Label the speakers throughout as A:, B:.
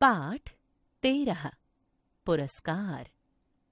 A: पाठ 13। पुरस्कार।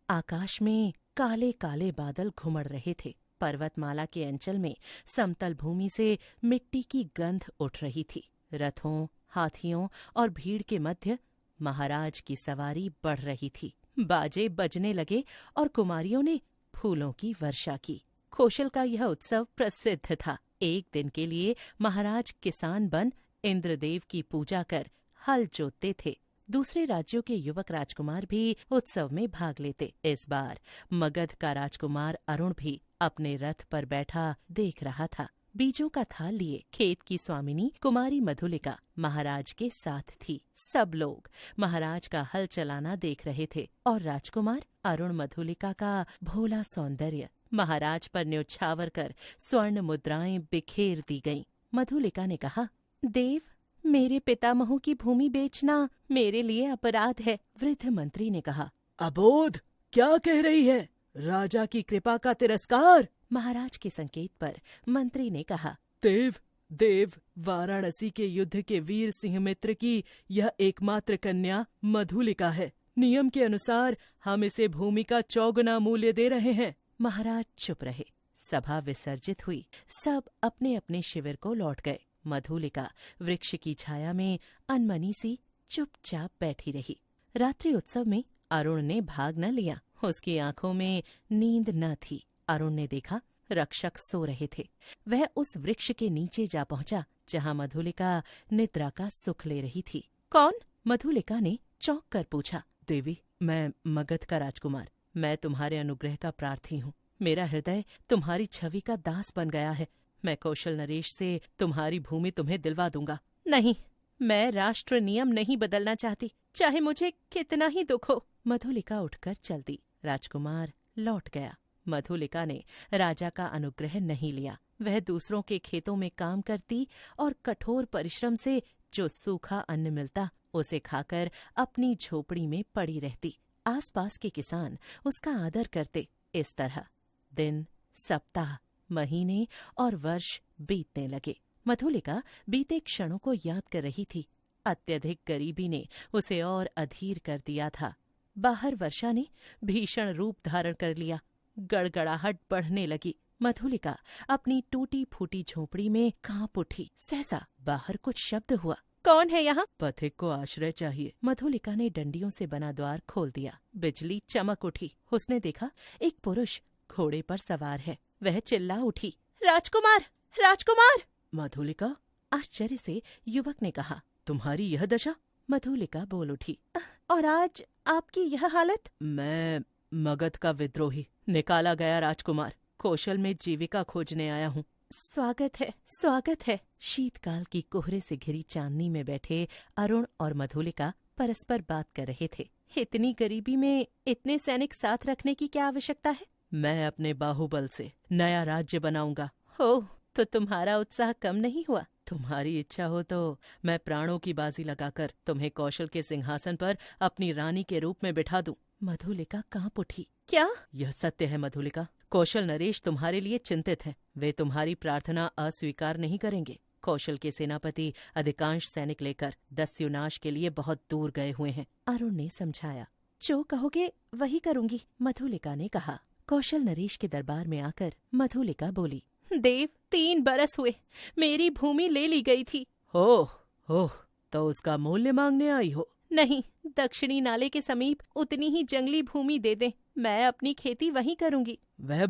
A: आकाश में काले काले बादल घुमड़ रहे थे। पर्वतमाला के अंचल में समतल भूमि से मिट्टी की गंध उठ रही थी। रथों, हाथियों और भीड़ के मध्य महाराज की सवारी बढ़ रही थी। बाजे बजने लगे और कुमारियों ने फूलों की वर्षा की। कौशल का यह उत्सव प्रसिद्ध था। एक दिन के लिए महाराज किसान बन इंद्रदेव की पूजा कर हल जोतते थे। दूसरे राज्यों के युवक राजकुमार भी उत्सव में भाग लेते। इस बार मगध का राजकुमार अरुण भी अपने रथ पर बैठा देख रहा था। बीजों का थाल लिए खेत की स्वामिनी कुमारी मधुलिका महाराज के साथ थी। सब लोग महाराज का हल चलाना देख रहे थे और राजकुमार अरुण मधुलिका का भोला सौंदर्य महाराज पर न्योछावर कर स्वर्ण मुद्राएं बिखेर दी गईं। मधुलिका ने कहा, देव, मेरे पितामहों की भूमि बेचना मेरे लिए अपराध है। वृद्ध मंत्री ने कहा,
B: अबोध, क्या कह रही है? राजा की कृपा का तिरस्कार।
A: महाराज के संकेत पर मंत्री ने कहा,
B: देव, वाराणसी के युद्ध के वीर सिंहमित्र की यह एकमात्र कन्या मधुलिका है। नियम के अनुसार हम इसे भूमि का 4 मूल्य दे रहे हैं।
A: महाराज चुप रहे। सभा विसर्जित हुई। सब अपने अपने शिविर को लौट गए। मधुलिका वृक्ष की छाया में अनमनी सी चुपचाप बैठी रही। रात्रि उत्सव में अरुण ने भाग न लिया। उसकी आंखों में नींद न थी। अरुण ने देखा रक्षक सो रहे थे। वह उस वृक्ष के नीचे जा पहुंचा जहां मधुलिका निद्रा का सुख ले रही थी। कौन? मधुलिका ने चौंक कर पूछा।
B: देवी, मैं मगध का राजकुमार। मैं तुम्हारे अनुग्रह का प्रार्थी हूँ। मेरा हृदय तुम्हारी छवि का दास बन गया है। मैं कौशल नरेश से तुम्हारी भूमि तुम्हें दिलवा दूंगा।
A: नहीं, मैं राष्ट्र नियम नहीं बदलना चाहती, चाहे मुझे कितना ही दुख हो। मधुलिका उठकर चल दी। राजकुमार लौट गया। मधुलिका ने राजा का अनुग्रह नहीं लिया। वह दूसरों के खेतों में काम करती और कठोर परिश्रम से जो सूखा अन्न मिलता उसे खाकर अपनी झोपड़ी में पड़ी रहती। आसपास के किसान उसका आदर करते। इस तरह दिन, सप्ताह, महीने और वर्ष बीतने लगे। मधुलिका बीते क्षणों को याद कर रही थी। अत्यधिक गरीबी ने उसे और अधीर कर दिया था। बाहर वर्षा ने भीषण रूप धारण कर लिया। गड़गड़ाहट बढ़ने लगी। मधुलिका अपनी टूटी फूटी झोपड़ी में कांप उठी। सहसा बाहर कुछ शब्द हुआ। कौन है यहाँ?
B: पथिक को आश्रय चाहिए।
A: मधुलिका ने डंडियों से बना द्वार खोल दिया। बिजली चमक उठी। उसने देखा एक पुरुष घोड़े पर सवार है। वह चिल्ला उठी, राजकुमार, राजकुमार!
B: मधुलिका?
A: आश्चर्य से युवक ने कहा,
B: तुम्हारी यह दशा?
A: मधुलिका बोल उठी, और आज आपकी यह हालत?
B: मैं मगध का विद्रोही, निकाला गया राजकुमार, कौशल में जीविका खोजने आया हूँ।
A: स्वागत है, स्वागत है। शीतकाल की कोहरे से घिरी चांदनी में बैठे अरुण और मधुलिका परस्पर बात कर रहे थे। इतनी गरीबी में इतने सैनिक साथ रखने की क्या आवश्यकता है?
B: मैं अपने बाहुबल से नया राज्य बनाऊंगा।
A: हो, तो तुम्हारा उत्साह कम नहीं हुआ?
B: तुम्हारी इच्छा हो तो मैं प्राणों की बाजी लगाकर तुम्हें कौशल के सिंहासन पर अपनी रानी के रूप में बिठा दूं।
A: मधुलिका कांप उठी। क्या?
B: यह सत्य है मधुलिका। कौशल नरेश तुम्हारे लिए चिंतित हैं। वे तुम्हारी प्रार्थना अस्वीकार नहीं करेंगे। कौशल के सेनापति अधिकांश सैनिक लेकर दस्युनाश के लिए बहुत दूर गए हुए हैं।
A: अरुण ने समझाया। जो कहोगे वही करूंगी, मधुलिका ने कहा। कौशल नरेश के दरबार में आकर मधुलिका बोली, देव, 3 बरस हुए मेरी भूमि ले ली गई थी।
B: ओह, तो उसका मूल्य मांगने आई हो?
A: नहीं, दक्षिणी नाले के समीप उतनी ही जंगली भूमि दे दें, मैं अपनी खेती वहीं करूंगी।
B: वह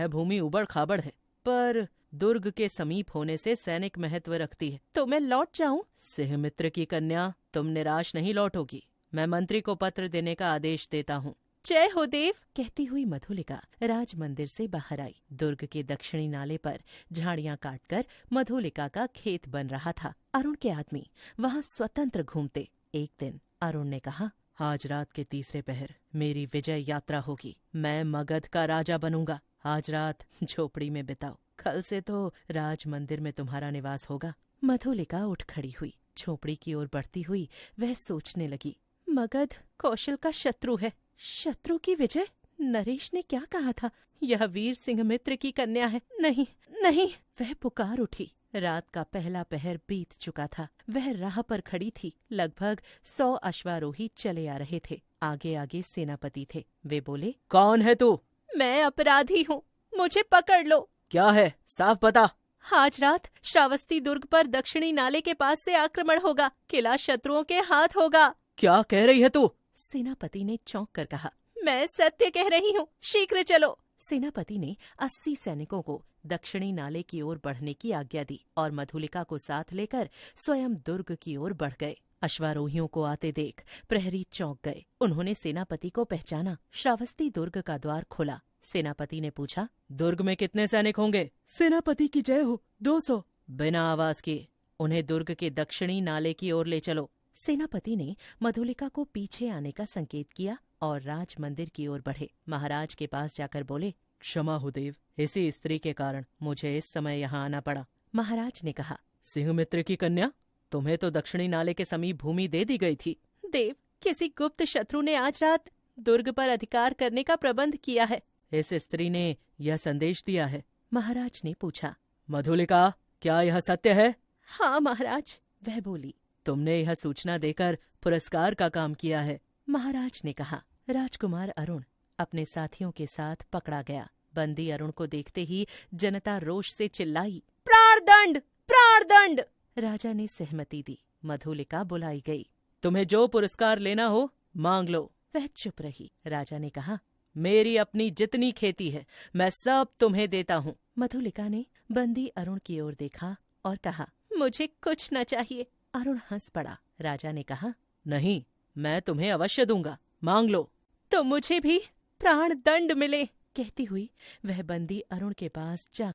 B: भूमि उबड़ खाबड़ है, पर दुर्ग के समीप होने से सैनिक महत्व रखती है।
A: तो मैं लौट जाऊं?
B: सिंहमित्र की कन्या, तुम निराश नहीं लौटोगी। मैं मंत्री को पत्र देने का आदेश देता हूँ।
A: जय हो देव, कहती हुई मधुलिका राज मंदिर से बाहर आई। दुर्ग के दक्षिणी नाले पर झाड़ियां काटकर मधुलिका का खेत बन रहा था। अरुण के आदमी वहां स्वतंत्र घूमते। एक दिन अरुण ने कहा,
B: आज रात के तीसरे पहर मेरी विजय यात्रा होगी। मैं मगध का राजा बनूंगा। आज रात झोपड़ी में बिताओ। कल से तो राज मंदिर में तुम्हारा निवास होगा।
A: मधुलिका उठ खड़ी हुई। झोपड़ी की ओर बढ़ती हुई वह सोचने लगी, मगध कौशल का शत्रु है। शत्रु की विजय? नरेश ने क्या कहा था? यह वीर सिंह मित्र की कन्या है। नहीं नहीं, वह पुकार उठी। रात का पहला पहर बीत चुका था। वह राह पर खड़ी थी। लगभग 100 अश्वारोही चले आ रहे थे। आगे आगे सेनापति थे। वे बोले,
B: कौन है तू?
A: मैं अपराधी हूँ, मुझे पकड़ लो।
B: क्या है, साफ बता।
A: आज रात श्रावस्ती दुर्ग पर दक्षिणी नाले के पास से आक्रमण होगा। किला शत्रुओं के हाथ होगा।
B: क्या कह रही है तू?
A: सेनापति ने चौंक कर कहा, मैं सत्य कह रही हूँ, शीघ्र चलो। सेनापति ने 80 सैनिकों को दक्षिणी नाले की ओर बढ़ने की आज्ञा दी और मधुलिका को साथ लेकर स्वयं दुर्ग की ओर बढ़ गए। अश्वारोहियों को आते देख प्रहरी चौंक गए। उन्होंने सेनापति को पहचाना। श्रावस्ती दुर्ग का द्वार खुला। सेनापति ने पूछा,
B: दुर्ग में कितने सैनिक होंगे?
A: सेनापति की जय हो, 200।
B: बिना आवाज किए उन्हें दुर्ग के दक्षिणी नाले की ओर ले चलो।
A: सेनापति ने मधुलिका को पीछे आने का संकेत किया और राज मंदिर की ओर बढ़े। महाराज के पास जाकर बोले,
B: क्षमा हो देव, इसी स्त्री के कारण मुझे इस समय यहाँ आना पड़ा।
A: महाराज ने कहा,
B: सिंहमित्र की कन्या, तुम्हें तो दक्षिणी नाले के समीप भूमि दे दी गई थी।
A: देव, किसी गुप्त शत्रु ने आज रात दुर्ग पर अधिकार करने का प्रबंध किया है।
B: इस स्त्री ने यह संदेश दिया है?
A: महाराज ने पूछा।
B: मधुलिका, क्या यह सत्य है?
A: हाँ महाराज, वह बोली।
B: तुमने यह सूचना देकर पुरस्कार का काम किया है।
A: महाराज ने कहा। राजकुमार अरुण अपने साथियों के साथ पकड़ा गया। बंदी अरुण को देखते ही जनता रोष से चिल्लाई, प्राणदंड, प्राणदंड। राजा ने सहमति दी। मधुलिका बुलाई गई।
B: तुम्हें जो पुरस्कार लेना हो मांग लो।
A: वह चुप रही। राजा ने कहा,
B: मेरी अपनी जितनी खेती है मैं सब तुम्हें देता हूँ।
A: मधुलिका ने बंदी अरुण की ओर देखा और कहा, मुझे कुछ न चाहिए। अरुण हंस पड़ा। राजा ने कहा,
B: नहीं, मैं तुम्हें अवश्य दूंगा, मांग लो।
A: तो मुझे भी प्राण दंड मिले। कहती हुई वह बंदी अरुण के पास जा